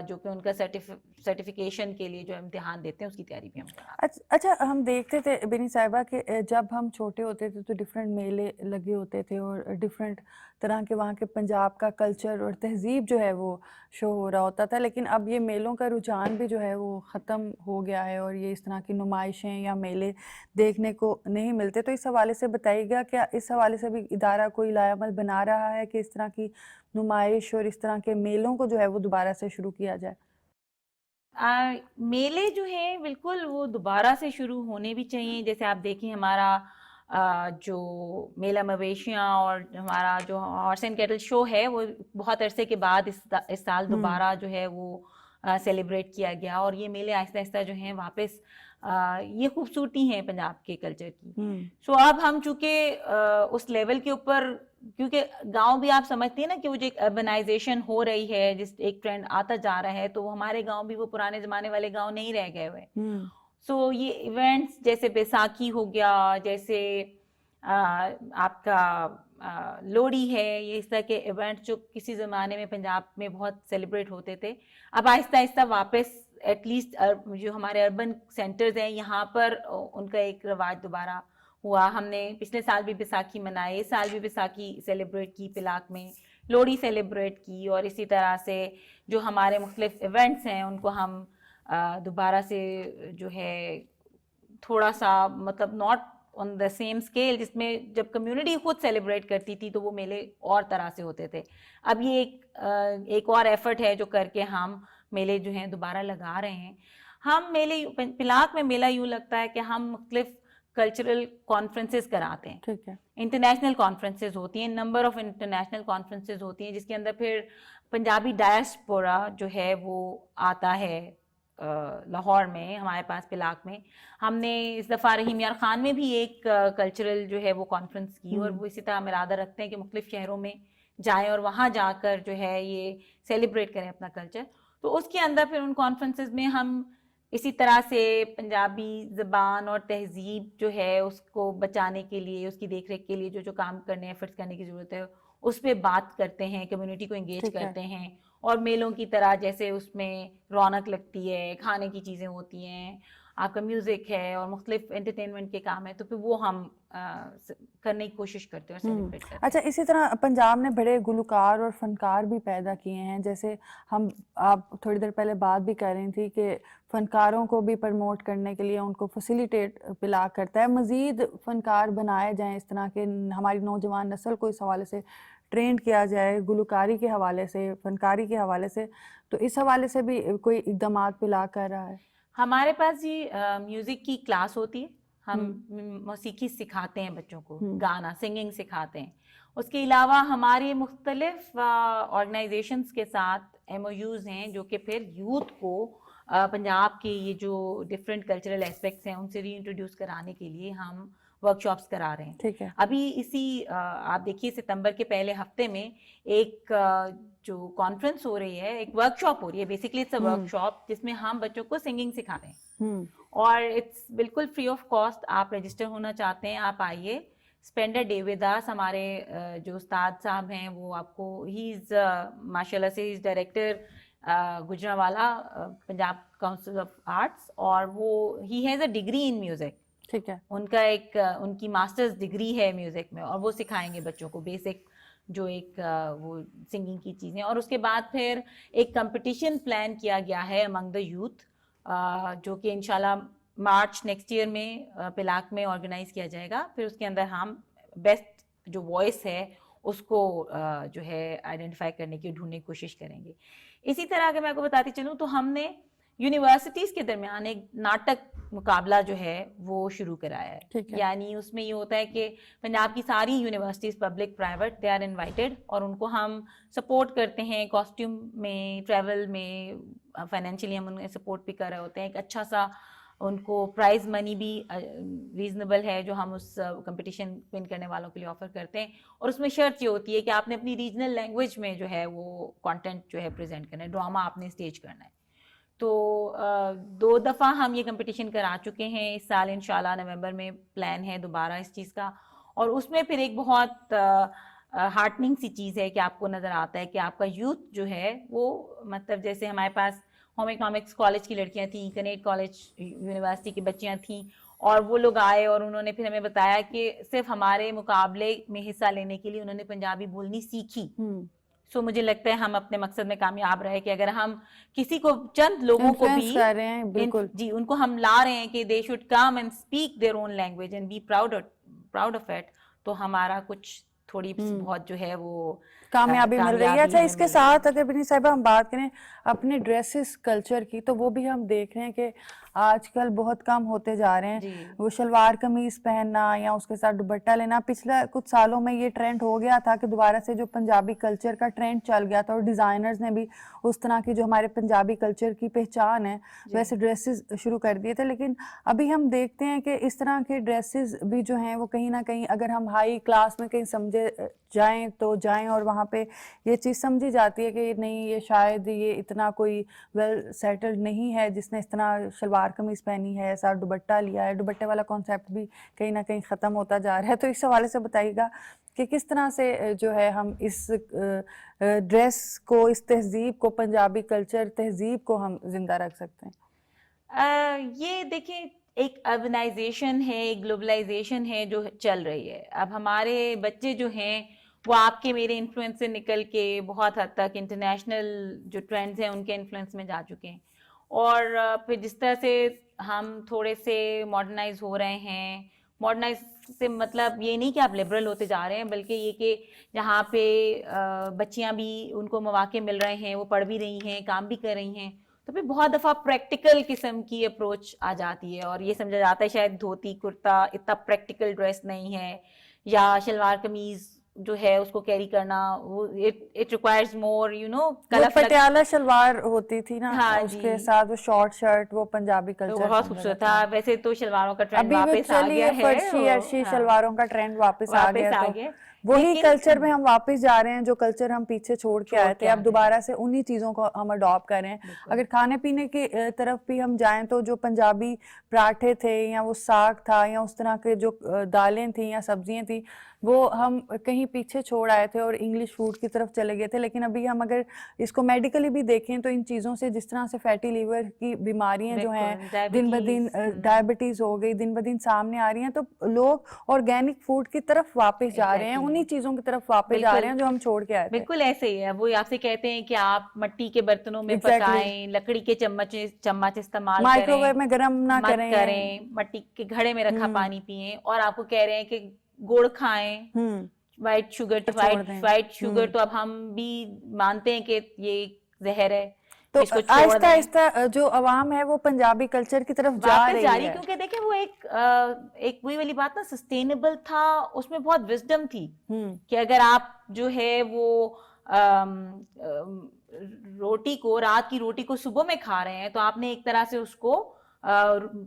جو کہ ان کا سرٹیفکیشن کے لیے جو امتحان دیتے ہیں اس کی تیاری بھی ہم کراتے ہیں. اچھا, ہم دیکھتے تھے بینی صاحبہ کہ جب ہم چھوٹے ہوتے تھے تو ڈفرینٹ میلے لگے ہوتے تھے اور ڈفرینٹ طرح کے وہاں کے پنجاب کا کلچر اور تہذیب جو ہے وہ شو ہو رہا ہوتا تھا. لیکن اب یہ میلوں کا رجحان بھی جو ہے وہ ختم ہو گیا ہے اور یہ اس طرح کی نمائشیں یا میلے دیکھنے کو نہیں ملتے. تو اس حوالے سے بتائیے گا, کیا اس حوالے سے بھی ادارہ کوئی لائحہ عمل بنا رہا ہے کہ اس طرح کی نمائش اور اس طرح کے میلوں کو جو ہے وہ دوبارہ سے شروع کیا جائے؟ میلے جو ہیں بالکل وہ دوبارہ سے شروع ہونے بھی چاہیے. جیسے آپ دیکھیں ہمارا جو میلہ مویشیاں اور ہمارا جو ہارس اینڈ کیٹل شو ہے وہ بہت عرصے کے بعد اس سال دوبارہ جو ہے وہ سیلیبریٹ کیا گیا. اور یہ میلے آہستہ آہستہ جو ہیں واپس یہ خوبصورتی ہیں پنجاب کے کلچر کی. سو اب ہم چونکہ اس لیول کے اوپر, کیونکہ گاؤں بھی آپ سمجھتے ہیں نا کہ وہ جو ایک اربنائزیشن ہو رہی ہے, جس ایک ٹرینڈ آتا جا رہا ہے, تو ہمارے گاؤں بھی وہ پرانے زمانے والے گاؤں نہیں رہ گئے ہوئے. سو یہ ایونٹس جیسے بیساکھی ہو گیا, جیسے آپ کا لوہڑی ہے, یہ اس طرح کے ایونٹس جو کسی زمانے میں پنجاب میں بہت سیلیبریٹ ہوتے تھے, اب آہستہ آہستہ واپس ایٹ لیسٹ جو ہمارے اربن سینٹرز ہیں یہاں پر ان کا ایک رواج دوبارہ ہوا. ہم نے پچھلے سال بھی بیساکھی منائی, اس سال بھی بیساکھی سیلیبریٹ کی پلاک میں, لوہڑی سیلیبریٹ کی. اور اسی طرح سے جو ہمارے مختلف ایونٹس ہیں ان کو ہم دوبارہ سے جو ہے تھوڑا سا مطلب not on the same scale, جس میں جب کمیونٹی خود سیلیبریٹ کرتی تھی تو وہ میلے اور طرح سے ہوتے تھے. اب یہ ایک اور ایفرٹ ہے جو کر کے ہم میلے جو ہیں دوبارہ لگا رہے ہیں. ہم میلے پلاک میں میلہ یوں لگتا ہے کہ ہم مختلف کلچرل کانفرنسز کراتے ہیں. ٹھیک ہے, انٹرنیشنل کانفرنسز ہوتی ہیں, نمبر آف انٹرنیشنل کانفرنسز ہوتی ہیں, جس کے اندر پھر پنجابی ڈائسپورا جو ہے وہ آتا ہے لاہور میں ہمارے پاس پلاک میں. ہم نے اس دفعہ رحیم یار خان میں بھی ایک کلچرل جو ہے وہ کانفرنس کی, اور وہ اسی طرح ہم ارادہ رکھتے ہیں کہ مختلف شہروں میں جائیں اور وہاں جا کر جو ہے یہ سیلیبریٹ کریں اپنا کلچر. تو اس کے اندر پھر ان کانفرنسز میں ہم اسی طرح سے پنجابی زبان اور تہذیب جو ہے اس کو بچانے کے لیے, اس کی دیکھ ریکھ کے لیے جو جو کام کرنے ایفرٹس کرنے کی ضرورت ہے اس پہ بات کرتے ہیں, کمیونٹی کو انگیج کرتے ہیں. اور میلوں کی طرح جیسے اس میں رونق لگتی ہے, کھانے کی چیزیں ہوتی ہیں, آپ کا میوزک ہے اور مختلف انٹرٹینمنٹ کے کام ہے, تو پھر وہ ہم کرنے کی کوشش کرتے ہیں اور سیلیبریٹ کرتے ہیں. اچھا, اسی طرح پنجاب نے بڑے گلوکار اور فنکار بھی پیدا کیے ہیں. جیسے آپ تھوڑی دیر پہلے بات بھی کر رہی تھی کہ فنکاروں کو بھی پروموٹ کرنے کے لیے ان کو فیسیلیٹیٹ پلاک کرتا ہے. مزید فنکار بنائے جائیں اس طرح کے, ہماری نوجوان نسل کو اس حوالے سے ٹرینڈ کیا جائے گلوکاری کے حوالے سے, فنکاری کے حوالے سے. تو اس حوالے سے بھی کوئی اقدامات پلاک کر رہا ہے؟ ہمارے پاس جی میوزک کی کلاس ہوتی ہے, ہم موسیقی سکھاتے ہیں بچوں کو, گانا سنگنگ سکھاتے ہیں. اس کے علاوہ ہماری مختلف آرگنائزیشنس کے ساتھ MOUs ہیں جو کہ پھر یوتھ کو پنجاب کے یہ جو ڈفرینٹ کلچرل اسپیکٹس ہیں ان سے ری انٹروڈیوس کرانے کے لیے ہم ورک شاپس کرا رہے ہیں. ٹھیک ہے, ابھی اسی آپ دیکھیے ستمبر کے پہلے ہفتے میں ایک جو کانفرنس ہو رہی ہے, ایک ورک شاپ ہو رہی ہے, basically it's a workshop جس میں ہم بچوں کو سنگنگ سکھا رہے ہیں. اور اٹس بالکل فری آف کاسٹ. آپ رجسٹر ہونا چاہتے ہیں آپ آئیے, spend a day with us. ہمارے جو استاد صاحب ہیں وہ آپ کو, ہی از ماشاء اللہ سے ہی is director Gujranwala Punjab council of arts, اور وہ ہی has a degree in music. ٹھیک ہے, ان کا ایک ان کی ماسٹرز ڈگری ہے میوزک میں, اور وہ سکھائیں گے بچوں کو بیسک جو ایک وہ سنگنگ کی چیزیں. اور اس کے بعد پھر ایک کمپٹیشن پلان کیا گیا ہے امنگ دا یوتھ, جو کہ انشاءاللہ مارچ نیکسٹ ایئر میں پلاک میں آرگنائز کیا جائے گا. پھر اس کے اندر ہم بیسٹ جو وائس ہے اس کو جو ہے آئیڈینٹیفائی کرنے کی, ڈھونڈنے کی کوشش کریں گے. اسی طرح اگر میں آپ کو بتاتی چلوں تو ہم نے یونیورسٹیز کے درمیان ایک ناٹک مقابلہ جو ہے وہ شروع کرایا ہے. یعنی اس میں یہ ہوتا ہے کہ پنجاب کی ساری universities public private they are invited, اور ان کو ہم سپورٹ کرتے ہیں کاسٹیوم میں, ٹریول میں, فائنینشلی ہم انہیں سپورٹ بھی کر رہے ہوتے ہیں. ایک اچھا سا ان کو پرائز منی بھی ریزنیبل ہے جو ہم اس کمپٹیشن ون کرنے والوں کے لیے آفر کرتے ہیں, اور اس میں شرط یہ ہوتی ہے کہ آپ نے اپنی ریجنل لینگویج میں جو ہے وہ کانٹینٹ جو ہے پریزنٹ کرنا ہے, ڈرامہ آپ نے اسٹیج کرنا ہے. تو 2 دفعہ ہم یہ کمپٹیشن کرا چکے ہیں. اس سال انشاءاللہ نومبر میں پلان ہے دوبارہ اس چیز کا, اور اس میں پھر ایک بہت ہارٹننگ سی چیز ہے کہ آپ کو نظر آتا ہے کہ آپ کا یوتھ جو ہے وہ, مطلب جیسے ہمارے پاس ہوم اکنامکس کالج کی لڑکیاں تھیں, کنیٹ کالج یونیورسٹی کی بچیاں تھیں, اور وہ لوگ آئے اور انہوں نے پھر ہمیں بتایا کہ صرف ہمارے مقابلے میں حصہ لینے کے لیے انہوں نے پنجابی بولنی سیکھی. سو مجھے لگتا ہے ہم اپنے مقصد میں کامیاب رہے کہ اگر ہم کسی کو, چند لوگوں کو بھی جی ان کو ہم لا رہے ہیں کہ they should come and speak their own language and be proud of it, تو ہمارا کچھ تھوڑی بہت جو ہے وہ کامیابی مل رہی ہے. اچھا, اس کے ساتھ اگر بنی صاحبہ ہم بات کریں اپنے ڈریسز کلچر کی, تو وہ بھی ہم دیکھ رہے ہیں کہ آج کل بہت کم ہوتے جا رہے ہیں. وہ شلوار قمیض پہننا یا اس کے ساتھ دوپٹہ لینا, پچھلے کچھ سالوں میں یہ ٹرینڈ ہو گیا تھا کہ دوبارہ سے جو پنجابی کلچر کا ٹرینڈ چل گیا تھا, اور ڈیزائنرز نے بھی اس طرح کی جو ہمارے پنجابی کلچر کی پہچان ہے ویسے ڈریسز شروع کر دیے تھے. لیکن ابھی ہم دیکھتے ہیں کہ اس طرح کے ڈریسز بھی جو ہیں وہ کہیں نہ کہیں اگر ہم ہائی کلاس میں کہیں سمجھے جائیں تو جائیں, اور وہاں پہ یہ چیز سمجھی جاتی ہے کہ نہیں یہ شاید یہ اتنا کوئی ویل سیٹلڈ نہیں ہے جس نے اس طرح شلوار قمیض پہنی ہے, ساتھ دوپٹہ لیا ہے. دوپٹے والا کانسیپٹ بھی کہیں نہ کہیں ختم ہوتا جا رہا ہے. تو اس حوالے سے بتائیے گا کہ کس طرح سے جو ہے ہم اس ڈریس کو, اس تہذیب کو, پنجابی کلچر تہذیب کو ہم زندہ رکھ سکتے ہیں. یہ دیکھیں ایک اربنائزیشن ہے, ایک گلوبلائزیشن ہے جو چل رہی ہے. اب ہمارے بچے جو ہیں وہ آپ کے میرے انفلوئنس سے نکل کے بہت حد تک انٹرنیشنل جو ٹرینڈز ہیں ان کے انفلوئنس میں جا چکے ہیں, اور پھر جس طرح سے ہم تھوڑے سے ماڈرنائز ہو رہے ہیں, ماڈرنائز سے مطلب یہ نہیں کہ آپ لبرل ہوتے جا رہے ہیں, بلکہ یہ کہ جہاں پہ بچیاں بھی ان کو مواقع مل رہے ہیں, وہ پڑھ بھی رہی ہیں, کام بھی کر رہی ہیں, تو پھر بہت دفعہ پریکٹیکل قسم کی اپروچ آ جاتی ہے, اور یہ سمجھا جاتا ہے شاید دھوتی کرتا اتنا پریکٹیکل ڈریس نہیں ہے, یا شلوار قمیض جو ہے اس کو کیری کرنا وہ it requires more you know. Patiala shalwar ہوتی تھی نا, اس کے ساتھ وہ شارٹ شرٹ, وہ پنجابی کلچر بہت خوبصورت تھا. ویسے تو شلواروں کا ٹرینڈ واپس آ گیا ہے, فرشی ارشی شلواروں کا ٹرینڈ واپس آ گیا, تو وہی کلچر میں ہم واپس جا رہے ہیں جو کلچر ہم پیچھے چھوڑ کے آئے تھے. اب دوبارہ سے انہی چیزوں کو ہم اڈاپٹ کر رہے ہیں. اگر کھانے پینے کی طرف بھی ہم جائیں تو جو پنجابی پراٹھے تھے, یا وہ ساگ تھا, یا اس طرح کے جو دالیں تھیں یا سبزیاں تھیں, وہ ہم کہیں پیچھے چھوڑ آئے تھے اور انگلش فوڈ کی طرف چلے گئے تھے. لیکن ابھی ہم اگر اس کو میڈیکلی بھی دیکھیں تو ان چیزوں سے, جس طرح سے فیٹی لیور کی بیماریاں جو ہیں دن بدن, ڈائبٹیز ہو گئی, دن بدن سامنے آ رہی ہیں, تو لوگ آرگینک فوڈ کی طرف واپس جا رہے ہیں, انہی چیزوں کی طرف واپس جا رہے ہیں جو ہم چھوڑ کے آئے تھے. بالکل ایسے ہی ہے. وہ آپ سے کہتے ہیں کہ آپ مٹی کے برتنوں میں پکائیں, لکڑی کے چمچ استعمال کریں, مائکرو ویو میں گرم نہ کریں, مٹی کے گھڑے میں رکھا پانی پئیں, اور آپ کو کہہ رہے ہیں کہ گڑ کھائیں, وائٹ شوگر تو اب ہم بھی مانتے ہیں کہ یہ زہر ہے. تو آہستہ آہستہ جو عوام ہے وہ پنجابی کلچر کی طرف جا رہی ہے, کیونکہ دیکھیں وہ ایک وہی والی بات نا, سسٹینیبل تھا, اس میں بہت وزڈم تھی کہ اگر آپ جو ہے وہ روٹی کو, رات کی روٹی کو صبح میں کھا رہے ہیں, تو آپ نے ایک طرح سے اس کو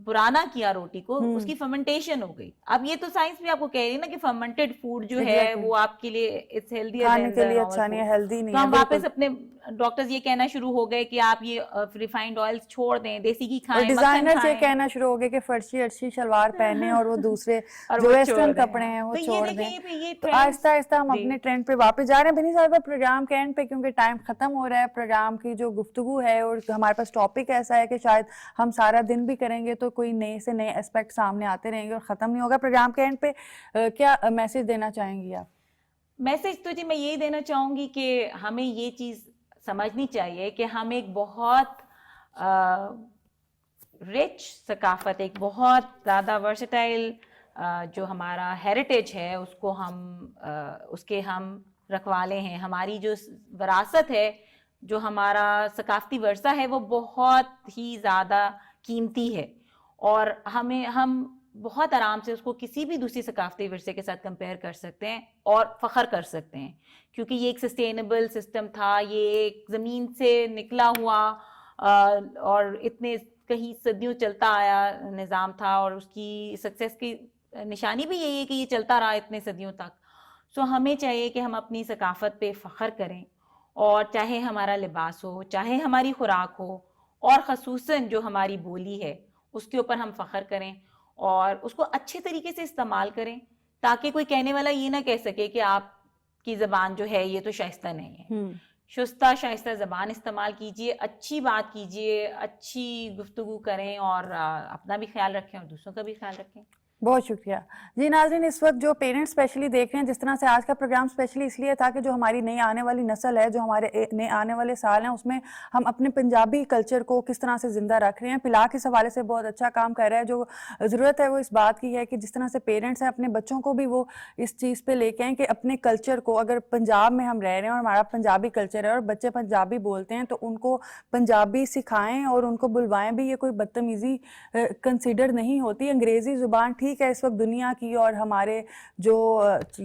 پرانا کیا روٹی کو, اس کی فرمنٹیشن ہو گئی. اب یہ تو سائنس بھی آپ کو کہہ رہی ہے نا کہ فرمنٹڈ فوڈ جو ہے وہ آپ کے لیے اٹس ہیلدیئر, کھانے کے لیے اچھا نہیں ہے, ہیلدی نہیں ہے. تو ہم واپس اپنے ڈاکٹرز یہ کہنا شروع ہو گئے کہ آپ یہ ریفائنڈ آئلز چھوڑ دیں, دیسی گھی کھائیں, ڈیزائنرز یہ کہنا شروع ہو گئے کہ فرشی ارشی شلوار پہنے اور وہ دوسرے جو ویسٹرن کپڑے ہیں وہ چھوڑ دیں. تو آہستہ آہستہ ہم اپنے ٹرینڈ پہ واپس جا رہے ہیں. بنی صاحبہ پروگرام کے اینڈ پہ, کیونکہ ٹائم ختم ہو رہا ہے, پروگرام کی جو گفتگو ہے اور ہمارے پاس ٹاپک ایسا ہے کہ شاید ہم سارا دن بھی کریں گے تو کوئی نئے سے نئے اسپیکٹ سامنے آتے رہیں گے اور ختم نہیں ہوگا. پروگرام کے اینڈ پہ کیا میسج دینا چاہیں گی آپ؟ میسج تو جی میں یہ دینا چاہوں گی کہ ہمیں یہ چیز سمجھنی چاہیے کہ ہم ایک بہت رچ ثقافت, ایک بہت زیادہ ورسٹائل جو ہمارا ہیریٹیج ہے اس کو ہم اس کے ہم رکھوالے ہیں. ہماری جو وراثت ہے جو ہمارا ثقافتی ورثہ ہے وہ بہت ہی زیادہ قیمتی ہے، اور ہم بہت آرام سے اس کو کسی بھی دوسری ثقافتی ورثے کے ساتھ کمپیئر کر سکتے ہیں اور فخر کر سکتے ہیں، کیونکہ یہ ایک سسٹینیبل سسٹم تھا، یہ ایک زمین سے نکلا ہوا اور اتنے کہیں صدیوں چلتا آیا نظام تھا، اور اس کی سکسیس کی نشانی بھی یہی ہے کہ یہ چلتا رہا اتنے صدیوں تک. سو ہمیں چاہیے کہ ہم اپنی ثقافت پہ فخر کریں، اور چاہے ہمارا لباس ہو، چاہے ہماری خوراک ہو، اور خصوصاً جو ہماری بولی ہے اس کے اوپر ہم فخر کریں اور اس کو اچھے طریقے سے استعمال کریں، تاکہ کوئی کہنے والا یہ نہ کہہ سکے کہ آپ کی زبان جو ہے یہ تو شائستہ نہیں ہے. شستہ شائستہ زبان استعمال کیجئے، اچھی بات کیجئے، اچھی گفتگو کریں، اور اپنا بھی خیال رکھیں اور دوسروں کا بھی خیال رکھیں. بہت شکریہ. جی ناظرین، اس وقت جو پیرنٹس اسپیشلی دیکھ رہے ہیں، جس طرح سے آج کا پروگرام اسپیشلی اس لیے تھا کہ جو ہماری نئی آنے والی نسل ہے، جو ہمارے نئے آنے والے سال ہیں، اس میں ہم اپنے پنجابی کلچر کو کس طرح سے زندہ رکھ رہے ہیں. پلاک اس حوالے سے بہت اچھا کام کر رہا ہے. جو ضرورت ہے وہ اس بات کی ہے کہ جس طرح سے پیرنٹس ہیں، اپنے بچوں کو بھی وہ اس چیز پہ لے کے آئیں کہ اپنے کلچر کو، اگر پنجاب میں ہم رہ رہے ہیں اور ہمارا پنجابی کلچر ہے اور بچے پنجابی بولتے ہیں، تو ان کو پنجابی سکھائیں اور ان کو بلوائیں بھی. یہ کوئی بدتمیزی کنسیڈر نہیں ہوتی. انگریزی زبان ٹھیک ہے اس وقت دنیا کی اور ہمارے جو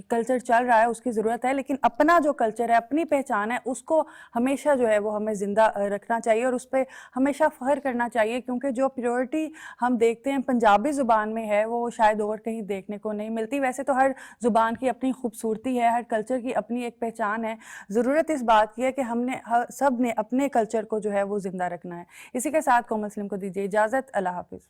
کلچر چل رہا ہے اس کی ضرورت ہے، لیکن اپنا جو کلچر ہے، اپنی پہچان ہے، اس کو ہمیشہ جو ہے وہ ہمیں زندہ رکھنا چاہیے اور اس پہ ہمیشہ فخر کرنا چاہیے، کیونکہ جو پیورٹی ہم دیکھتے ہیں پنجابی زبان میں ہے وہ شاید اور کہیں دیکھنے کو نہیں ملتی. ویسے تو ہر زبان کی اپنی خوبصورتی ہے، ہر کلچر کی اپنی ایک پہچان ہے. ضرورت اس بات کی ہے کہ ہم نے سب نے اپنے کلچر کو جو ہے وہ زندہ رکھنا ہے. اسی کے ساتھ کومل سلیم کو دیجیے اجازت. اللہ حافظ.